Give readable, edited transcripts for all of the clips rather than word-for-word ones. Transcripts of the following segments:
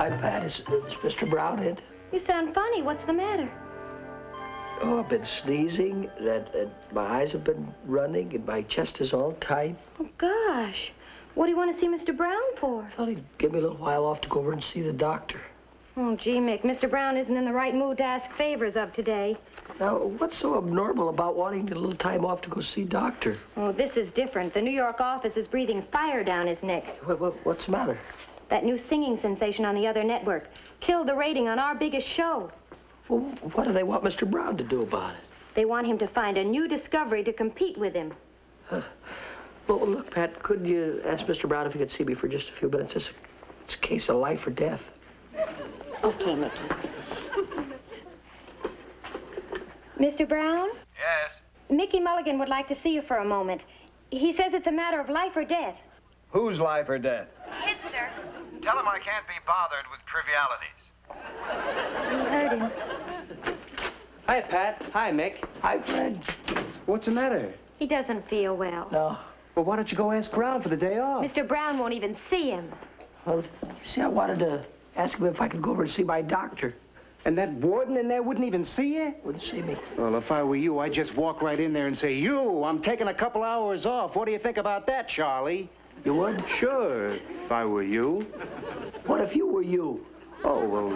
Hi, Pat. Is Mr. Brown in? You sound funny. What's the matter? Oh, I've been sneezing, and my eyes have been running, and my chest is all tight. Oh, gosh. What do you want to see Mr. Brown for? I thought he'd give me a little while off to go over and see the doctor. Oh, gee, Mick, Mr. Brown isn't in the right mood to ask favors of today. Now, what's so abnormal about wanting a little time off to go see doctor? Oh, this is different. The New York office is breathing fire down his neck. What's the matter? That new singing sensation on the other network killed the rating on our biggest show. Well, what do they want Mr. Brown to do about it? They want him to find a new discovery to compete with him. Well, look, Pat, could you ask Mr. Brown if he could see me for just a few minutes? It's a case of life or death. Okay, Mickey. Mr. Brown? Yes? Mickey Mulligan would like to see you for a moment. He says it's a matter of life or death. Whose life or death? His, sir. Tell him I can't be bothered with trivialities. You heard him. Hi, Pat. Hi, Mick. Hi, Fred. What's the matter? He doesn't feel well. No. Well, why don't you go ask Brown for the day off? Mr. Brown won't even see him. Well, you see, I wanted to ask him if I could go over and see my doctor. And that warden in there wouldn't even see you? Wouldn't see me. Well, if I were you, I'd just walk right in there and say, I'm taking a couple hours off. What do you think about that, Charlie? You would? Sure, if I were you. What if you were you? Oh, well,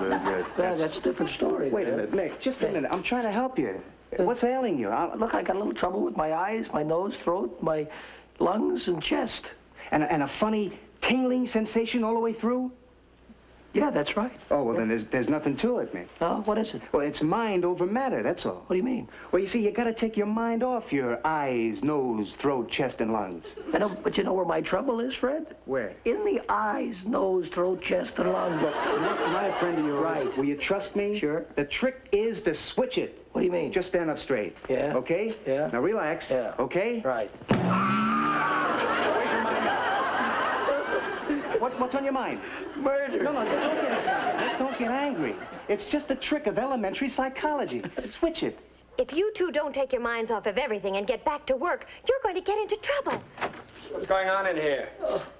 That's a different story. Wait a minute, Mick, just a minute. I'm trying to help you. What's ailing you? Look, I got a little trouble with my eyes, my nose, throat, my lungs, and chest. And a funny tingling sensation all the way through? Yeah, that's right. Oh, well, then there's nothing to it, Mick. No, what is it? Well, it's mind over matter, that's all. What do you mean? Well, you see, you gotta take your mind off your eyes, nose, throat, chest, and lungs. I know, but you know where my trouble is, Fred? Where? In the eyes, nose, throat, chest, and lungs. Look, my friend of yours. Right. Will you trust me? Sure. The trick is to switch it. What do you mean? Just stand up straight. Yeah. Okay? Yeah. Now relax. Yeah. Okay? Right. What's on your mind? Murder. No, don't get excited. Don't get angry. It's just a trick of elementary psychology. Switch it. If you two don't take your minds off of everything and get back to work, you're going to get into trouble. What's going on in here?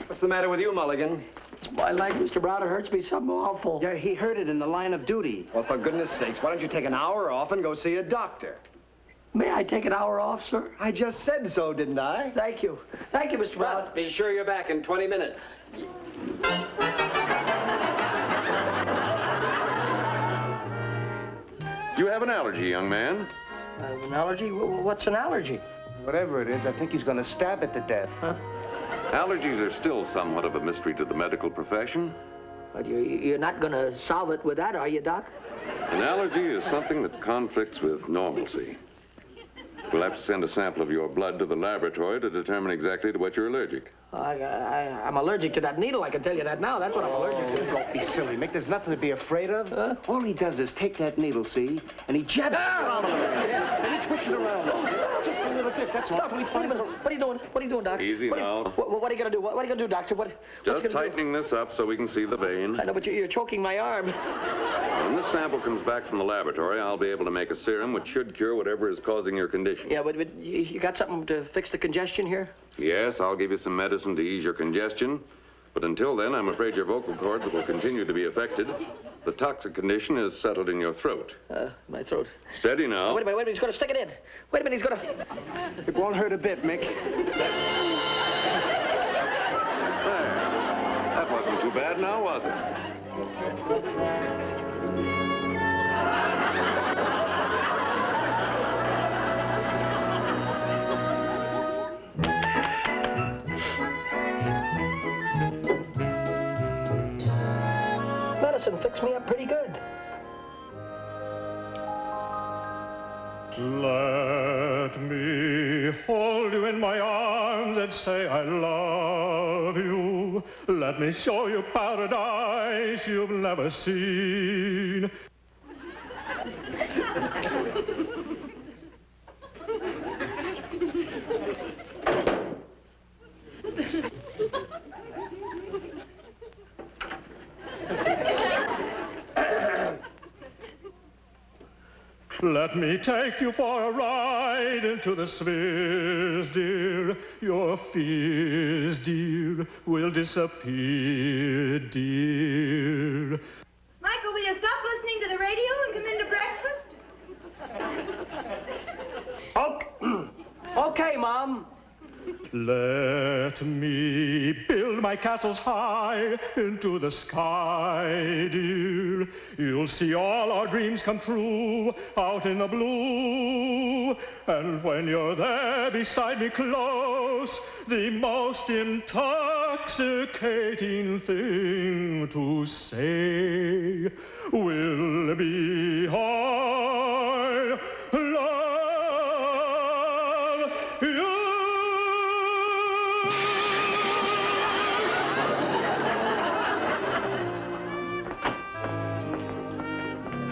What's the matter with you, Mulligan? It's my leg, Mr. Brown. It hurts me something awful. Yeah, he heard it in the line of duty. Well, for goodness sakes, why don't you take an hour off and go see a doctor? May I take an hour off, sir? I just said so, didn't I? Thank you. Thank you, Mr. Brown. But be sure you're back in 20 minutes. You have an allergy, young man. An allergy? What's an allergy? Whatever it is, I think he's gonna stab it to death. Huh? Allergies are still somewhat of a mystery to the medical profession. But you're not going to solve it with that, are you, Doc? An allergy is something that conflicts with normalcy. We'll have to send a sample of your blood to the laboratory to determine exactly to what you're allergic. I'm allergic to that needle, I can tell you that now. That's what I'm allergic to. Don't be silly, Mick. There's nothing to be afraid of. Huh? All he does is take that needle, see, and he jabs it around a little bit. And he twists it around. Just a little bit, that's all. Stop. Wait a minute. What are you doing? What are you doing, Doc? Easy now. What are you going to do? What are you going to do, Doctor? What's Just gonna tightening this up so we can see the vein. I know, but you're choking my arm. When this sample comes back from the laboratory, I'll be able to make a serum which should cure whatever is causing your condition. Yeah, but you got something to fix the congestion here? Yes, I'll give you some medicine to ease your congestion. But until then, I'm afraid your vocal cords will continue to be affected. The toxic condition is settled in your throat. My throat. Steady now. Wait a minute, he's going to stick it in. Wait a minute, he's going to... It won't hurt a bit, Mick. There. That wasn't too bad now, was it? Medicine fixed me up pretty good. Let me hold you in my arms and say I love you. Let me show you paradise you've never seen. Let me take you for a ride into the spheres, dear. dear. Your fears, dear, will disappear, dear. Michael, will you stop listening to the radio and come into breakfast? Okay, Mom. Let me build my castles high into the sky, dear. You'll see all our dreams come true out in the blue. And when you're there beside me close, the most intoxicating thing to say will be I love you.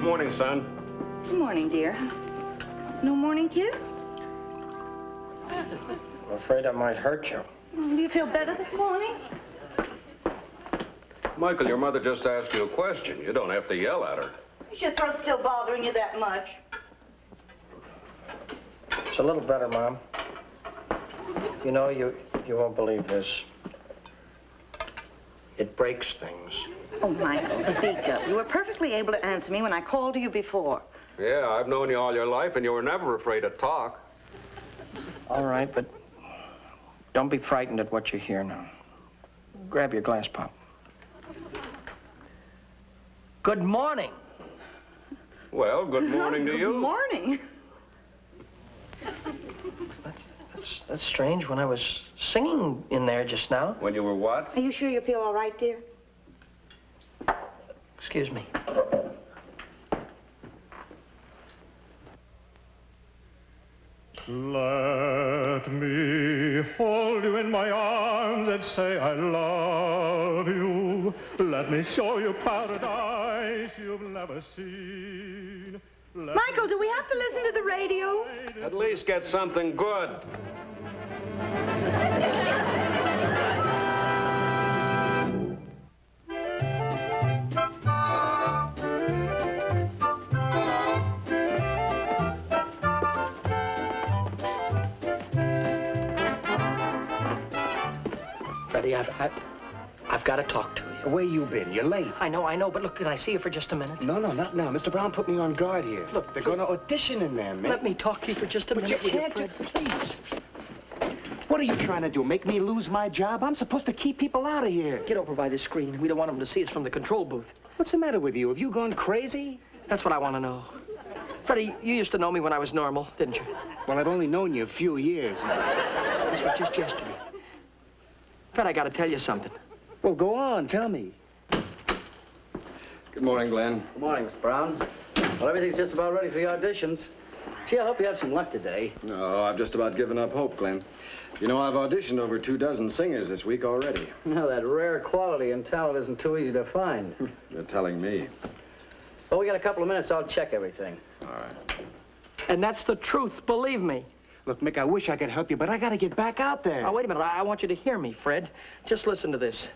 Morning, son. Good morning, dear. No morning kiss? I'm afraid I might hurt you. Do you feel better this morning? Michael, your mother just asked you a question. You don't have to yell at her. Is your throat still bothering you that much? It's a little better, Mom. You know, you won't believe this. It breaks things. Oh, Michael, speak up. You were perfectly able to answer me when I called to you before. Yeah, I've known you all your life, and you were never afraid to talk. All right, but don't be frightened at what you hear now. Grab your glass pop. Good morning. Well, good morning to you. Good morning. That's strange. When I was singing in there just now. When you were what? Are you sure you feel all right, dear? Excuse me. Let me hold you in my arms and say I love you. Let me show you paradise you've never seen. Michael, do we have to listen to the radio? At least get something good. Freddie, I've got to talk to you. Where you been? You're late. I know, but look, can I see you for just a minute? No, not now. Mr. Brown put me on guard here. Look, they're going to audition in there, man. Let me talk to you for just a But minute. you will can't, Fred? Please. What are you trying to do? Make me lose my job? I'm supposed to keep people out of here. Get over by the screen. We don't want them to see us from the control booth. What's the matter with you? Have you gone crazy? That's what I want to know. Freddie, you used to know me when I was normal, didn't you? Well, I've only known you a few years. This was just yesterday. Fred, I got to tell you something. Well, go on. Tell me. Good morning, Glenn. Good morning, Mr. Brown. Well, everything's just about ready for the auditions. Gee, I hope you have some luck today. No, I've just about given up hope, Glenn. You know, I've auditioned over 24 singers this week already. Well, that rare quality and talent isn't too easy to find. You're telling me. Well, we got a couple of minutes. I'll check everything. All right. And that's the truth, believe me. Look, Mick, I wish I could help you, but I got to get back out there. Oh, wait a minute. I want you to hear me, Fred. Just listen to this.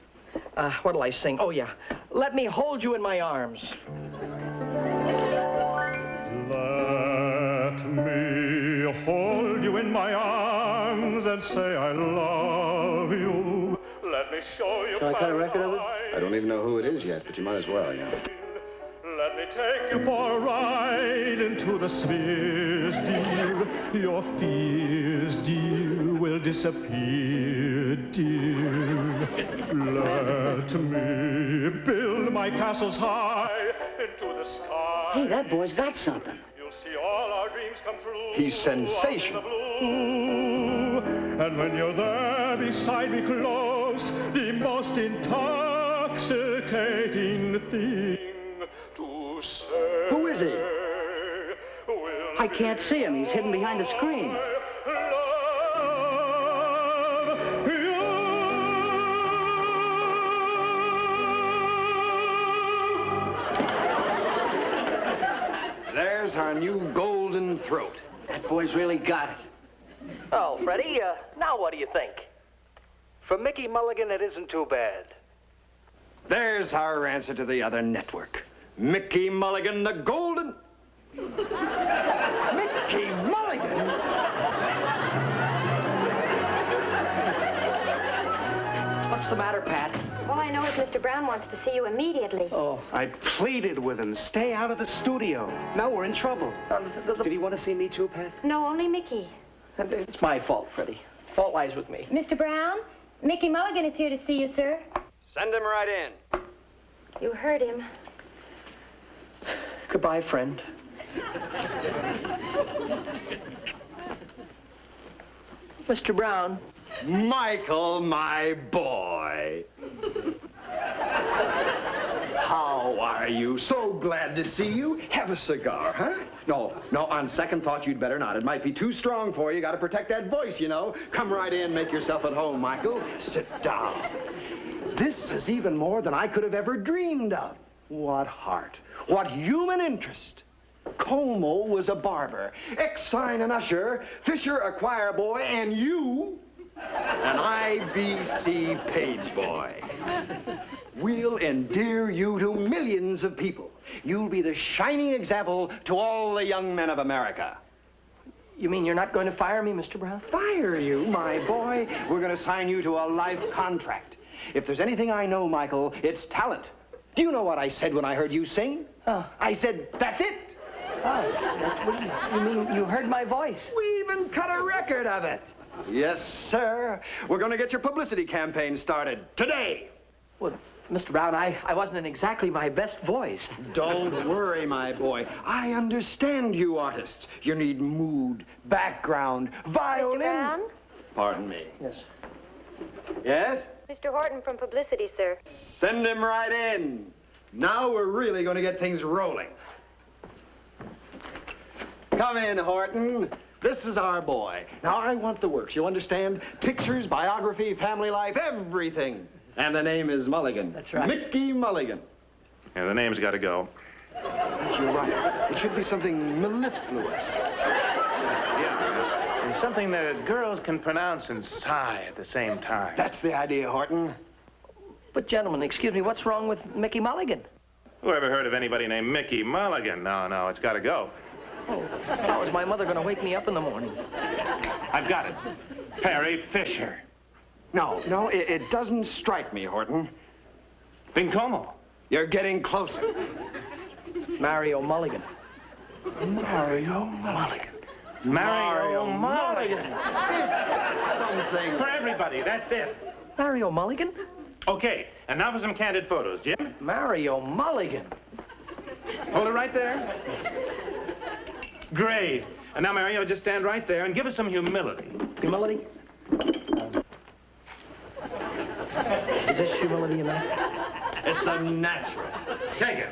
What'll I sing? Oh, yeah. Let me hold you in my arms. Let me hold you in my arms and say I love you. Let me show you. Shall I cut a record of it? I don't even know who it is yet, but you might as well, yeah. Let me take you for a ride into the spheres, dear. Your fears, dear, will disappear, dear. Let me build my castles high into the sky. Hey, that boy's got something. You'll see all our dreams come true. He's sensational. And when you're there beside me close, the most intoxicating thing to say. Who is he? I can't see him. He's hidden behind the screen. Love you. There's our new golden throat. That boy's really got it. Oh, Freddie, now what do you think? For Mickey Mulligan, it isn't too bad. There's our answer to the other network. Mickey Mulligan, the golden... Mickey Mulligan? What's the matter, Pat? All I know is Mr. Brown wants to see you immediately. Oh. I pleaded with him, stay out of the studio. Now we're in trouble. Did he want to see me too, Pat? No, only Mickey. It's my fault, Freddie. Fault lies with me. Mr. Brown, Mickey Mulligan is here to see you, sir. Send him right in. You heard him. Goodbye, friend. Mr. Brown. Michael, my boy. How are you? So glad to see you. Have a cigar, huh? No, on second thought, you'd better not. It might be too strong for you. Got to protect that voice, you know. Come right in, make yourself at home, Michael. Sit down. This is even more than I could have ever dreamed of. What heart. What human interest. Como was a barber, Eckstein an usher, Fisher a choir boy, and you an IBC page boy. We'll endear you to millions of people. You'll be the shining example to all the young men of America. You mean you're not going to fire me, Mr. Brown? Fire you, my boy? We're going to sign you to a life contract. If there's anything I know, Michael, it's talent. Do you know what I said when I heard you sing? Oh. I said, that's it. Oh, you mean you heard my voice? We even cut a record of it. Yes, sir. We're going to get your publicity campaign started today. Well, Mr. Brown, I wasn't in exactly my best voice. Don't worry, my boy. I understand you artists. You need mood, background, violins. Mr. Brown? Pardon me. Yes. Yes? Mr. Horton from publicity, sir. Send him right in. Now we're really going to get things rolling. Come in, Horton. This is our boy. Now, I want the works, you understand? Pictures, biography, family life, everything. And the name is Mulligan. That's right. Mickey Mulligan. Yeah, the name's got to go. Yes, you're right. It should be something mellifluous. Yeah. Something that girls can pronounce and sigh at the same time. That's the idea, Horton. But, gentlemen, excuse me, what's wrong with Mickey Mulligan? Who ever heard of anybody named Mickey Mulligan? No, it's got to go. Oh, how is my mother going to wake me up in the morning? I've got it. Perry Fisher. No, it doesn't strike me, Horton. Then como? You're getting closer. Mario Mulligan. Mario Mulligan. Mario Mulligan. It's something. For everybody, that's it. Mario Mulligan? Okay, and now for some candid photos, Jim. Mario Mulligan. Hold it right there. Great. And now, Mario, just stand right there and give us some humility. Humility? Is this humility enough? It's a natural. Take it.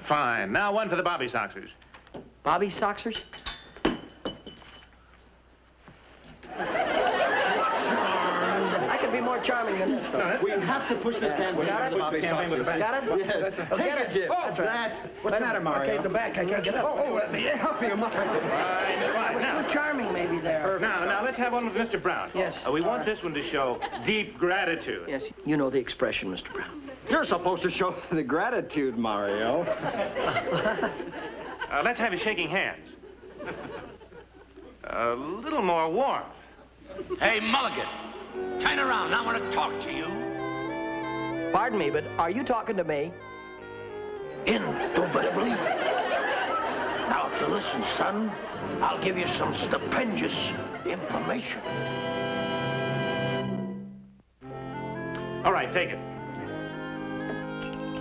Fine. Now one for the Bobby Soxers. Bobby Soxers? I could be more charming than this, though. We have to push this campaign. Got it? Got it? Yes. Oh, Take get it, Jim. That's right. What's the matter, Mario? Okay, the back. I can't get up. Oh, let me help you, Mario. I was too charming, maybe, there. Now, let's have one with Mr. Brown. Yes. We want this one to show deep gratitude. Yes, you know the expression, Mr. Brown. You're supposed to show the gratitude, Mario. Let's have you shaking hands. A little more warmth. Hey, Mulligan, turn around. I want to talk to you. Pardon me, but are you talking to me? Indubitably. Now, if you listen, son, I'll give you some stupendous information. All right, take it.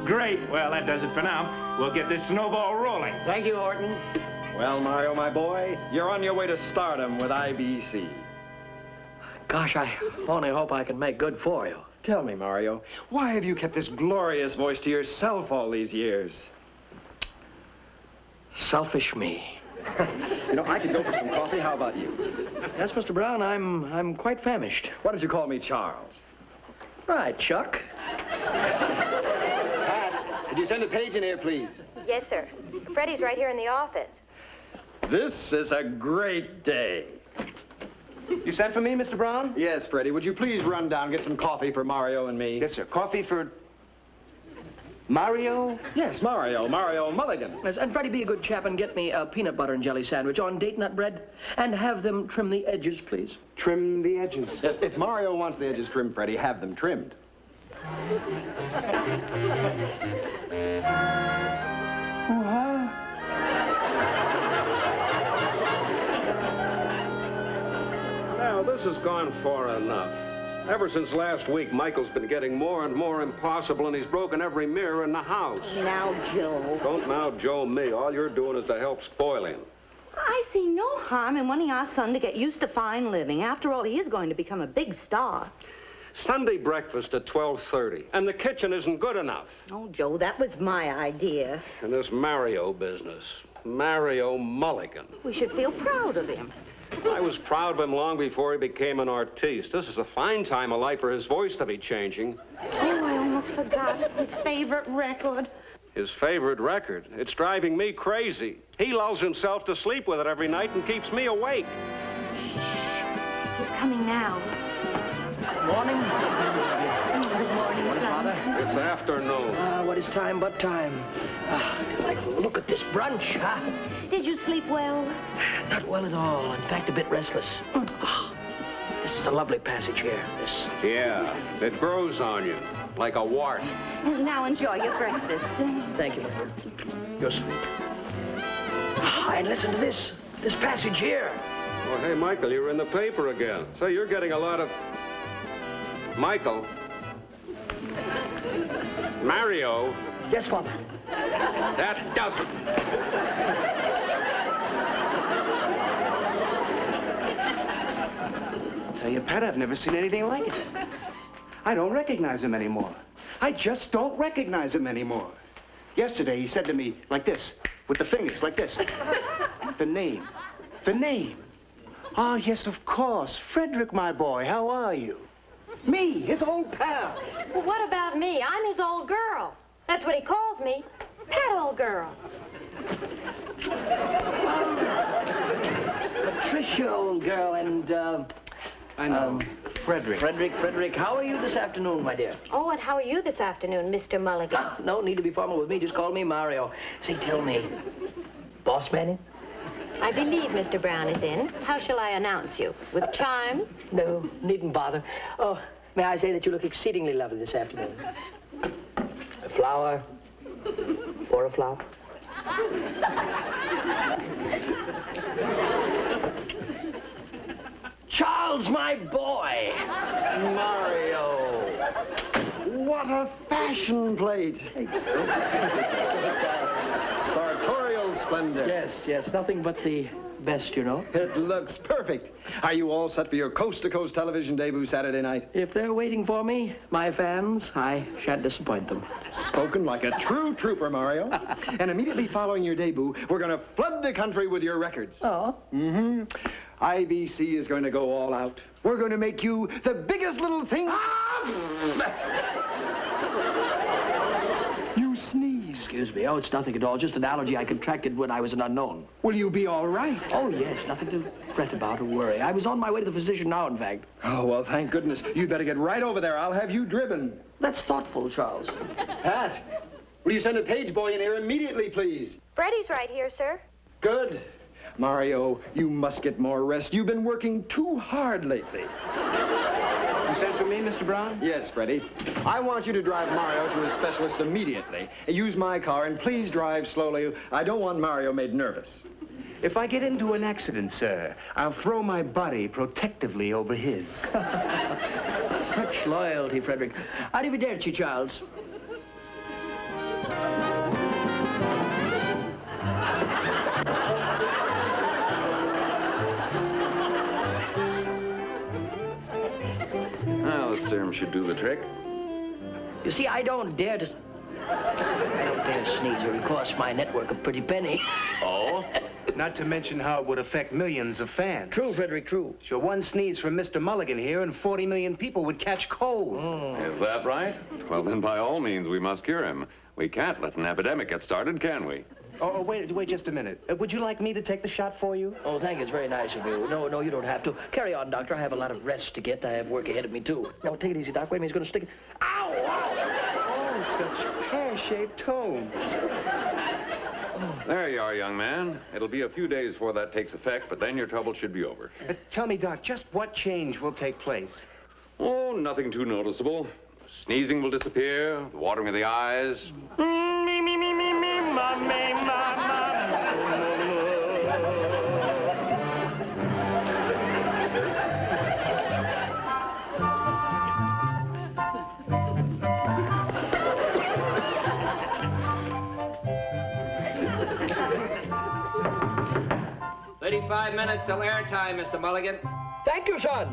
Great. Well, that does it for now. We'll get this snowball rolling. Thank you, Horton. Well, Mario, my boy, you're on your way to stardom with IBC. Gosh, I only hope I can make good for you. Tell me, Mario, why have you kept this glorious voice to yourself all these years? Selfish me. You know, I could go for some coffee. How about you? Yes, Mr. Brown, I'm quite famished. Why don't you call me Charles? Right, Chuck. Pat, could you send a page in here, please? Yes, sir. Freddie's right here in the office. This is a great day. You sent for me, Mr. Brown? Yes, Freddie. Would you please run down and get some coffee for Mario and me? Yes, sir. Coffee for... Mario? Yes, Mario Mulligan. Yes, and Freddie, be a good chap and get me a peanut butter and jelly sandwich on date nut bread. And have them trim the edges, please. Trim the edges. Yes, if Mario wants the edges trimmed, Freddie, have them trimmed. Now, this has gone far enough. Ever since last week, Michael's been getting more and more impossible, and he's broken every mirror in the house. Now, Joe. Don't now Joe me. All you're doing is to help spoil him. I see no harm in wanting our son to get used to fine living. After all, he is going to become a big star. Sunday breakfast at 12:30, and the kitchen isn't good enough. Oh, Joe, that was my idea. And this Mario business. Mario Mulligan. We should feel proud of him. I was proud of him long before he became an artiste. This is a fine time of life for his voice to be changing. Oh, I almost forgot his favorite record. His favorite record. It's driving me crazy. He lulls himself to sleep with it every night and keeps me awake. He's coming now. Morning. Good morning, son. Father. It's afternoon. What is time but time? Delightful. Look at this brunch, huh? Did you sleep well? Not well at all. In fact, a bit restless. This is a lovely passage here. This. Yeah, it grows on you like a wart. Now enjoy your breakfast. Thank you, my dear. You're sweet. And listen to this. This passage here. Oh, hey, Michael, you're in the paper again. So you're getting a lot of... Michael. Mario. Yes, Father. That doesn't. Tell you, Pat, I've never seen anything like it. I don't recognize him anymore. I just don't recognize him anymore. Yesterday, he said to me like this, with the fingers, like this. The name. The name. Oh, yes, of course. Frederick, my boy, how are you? Me, his old pal. Well, what about me? I'm his old girl. That's what he calls me. Pat, old girl. Patricia, old girl, and, I know. Frederick. Frederick, how are you this afternoon, my dear? Oh, and how are you this afternoon, Mr. Mulligan? No need to be formal with me. Just call me Mario. Say, tell me, boss man in? I believe Mr. Brown is in. How shall I announce you? With chimes? No, needn't bother. Oh, may I say that you look exceedingly lovely this afternoon? A flower for a flower. Charles, my boy! Mario. What a fashion plate. Sartorial splendor. Yes, nothing but the best, you know. It looks perfect. Are you all set for your coast-to-coast television debut Saturday night? If they're waiting for me, my fans, I shan't disappoint them. Spoken like a true trooper, Mario. And immediately following your debut, we're going to flood the country with your records. Oh? Mm-hmm. IBC is going to go all out. We're going to make you the biggest little thing... You sneezed. Excuse me. Oh, it's nothing at all. Just an allergy I contracted when I was an unknown. Will you be all right? Oh, yes. Nothing to fret about or worry. I was on my way to the physician now, in fact. Oh, well, thank goodness. You'd better get right over there. I'll have you driven. That's thoughtful, Charles. Pat, will you send a page boy in here immediately, please? Freddie's right here, sir. Good. Mario, you must get more rest. You've been working too hard lately. You sent for me, Mr. Brown? Yes, Freddie. I want you to drive Mario to a specialist immediately. Use my car, and please drive slowly. I don't want Mario made nervous. If I get into an accident, sir, I'll throw my body protectively over his. Such loyalty, Frederick. Arrivederci, Charles. Now, the serum should do the trick. You see, I don't dare sneeze, or it costs my network a pretty penny. Oh? Not to mention how it would affect millions of fans. True, Frederick, true. Sure, one sneeze from Mr. Mulligan here and 40 million people would catch cold. Is that right? Well, then, by all means, we must cure him. We can't let an epidemic get started, can we? Oh, wait just a minute. Would you like me to take the shot for you? Oh, thank you. It's very nice of you. No, you don't have to. Carry on, Doctor. I have a lot of rest to get. I have work ahead of me, too. No, take it easy, Doc. Wait a minute. He's going to stick it. Ow! Ow! Oh, such pear-shaped tones. There you are, young man. It'll be a few days before that takes effect, but then your trouble should be over. Tell me, Doc, just what change will take place? Oh, nothing too noticeable. Sneezing will disappear, the watering of the eyes. "35 minutes till airtime, Mr. Mulligan." Thank you, son.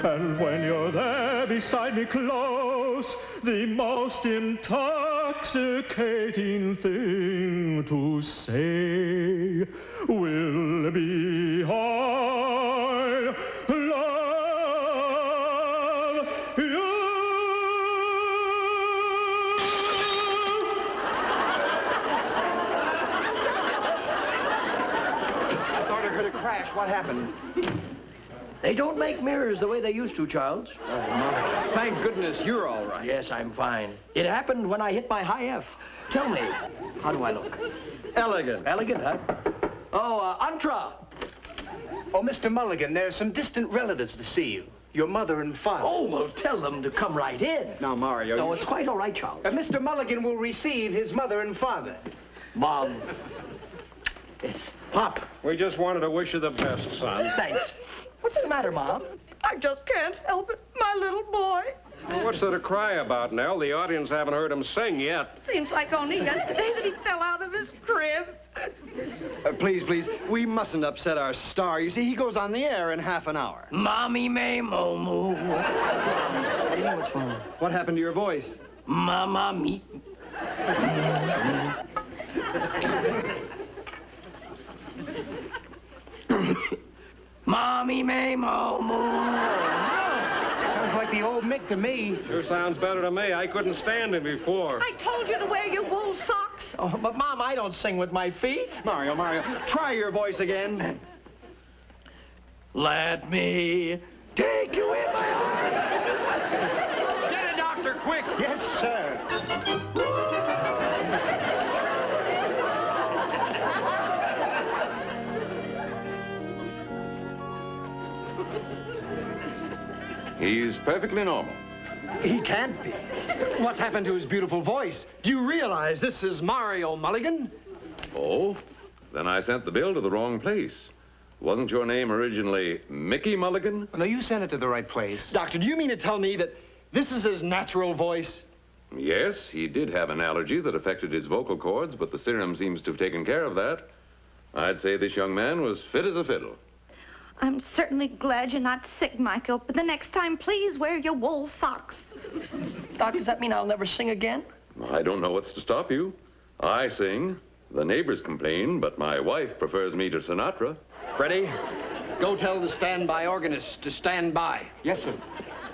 And when you're there beside me close, the most intoxicating thing to say will be I love you. I thought I heard a crash. What happened? They don't make mirrors the way they used to, Charles. Oh, my. Thank goodness you're all right. Yes, I'm fine. It happened when I hit my high F. Tell me, how do I look? Elegant. Elegant, huh? Oh, Antra. Oh, Mr. Mulligan, there are some distant relatives to see you. Your mother and father. Oh, well, tell them to come right in. Now, Mario. No, it's quite all right, Charles. Mr. Mulligan will receive his mother and father. Mom. Yes. Pop. We just wanted to wish you the best, son. Thanks. What's the matter, Mom? I just can't help it. My little boy. Well, what's there to cry about, Nell? The audience haven't heard him sing yet. Seems like only yesterday that he fell out of his crib. Please, please, we mustn't upset our star. You see, he goes on the air in half an hour. Mommy may moo. What do you mean, what's wrong? What happened to your voice? Mama me. Mommy may moo. Sounds like the old Mick to me. Sure sounds better to me. I couldn't stand him before. I told you to wear your wool socks. Oh, but Mom, I don't sing with my feet. Mario, try your voice again. Let me take you in my arms. Get a doctor, quick. Yes, sir. He's perfectly normal. He can't be. What's happened to his beautiful voice? Do you realize this is Mario Mulligan? Oh? Then I sent the bill to the wrong place. Wasn't your name originally Mickey Mulligan? No, you sent it to the right place. Doctor, do you mean to tell me that this is his natural voice? Yes, he did have an allergy that affected his vocal cords, but the serum seems to have taken care of that. I'd say this young man was fit as a fiddle. I'm certainly glad you're not sick, Michael, but the next time, please wear your wool socks. Doc, does that mean I'll never sing again? I don't know what's to stop you. I sing, the neighbors complain, but my wife prefers me to Sinatra. Freddie, go tell the standby organist to stand by. Yes, sir.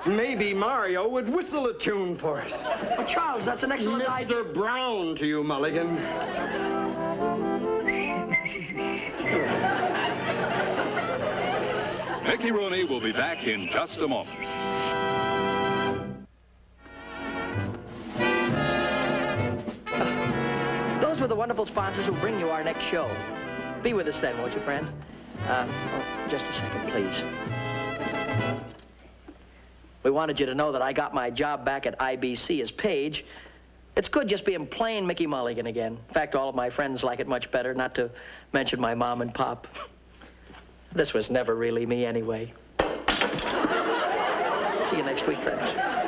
Maybe Mario would whistle a tune for us. But Charles, that's an excellent idea. Mr. Brown to you, Mulligan. Mickey Rooney will be back in just a moment. Those were the wonderful sponsors who bring you our next show. Be with us then, won't you, friends? Just a second, please. We wanted you to know that I got my job back at IBC as page. It's good just being plain Mickey Mulligan again. In fact, all of my friends like it much better, not to mention my mom and pop. This was never really me anyway. See you next week, friends.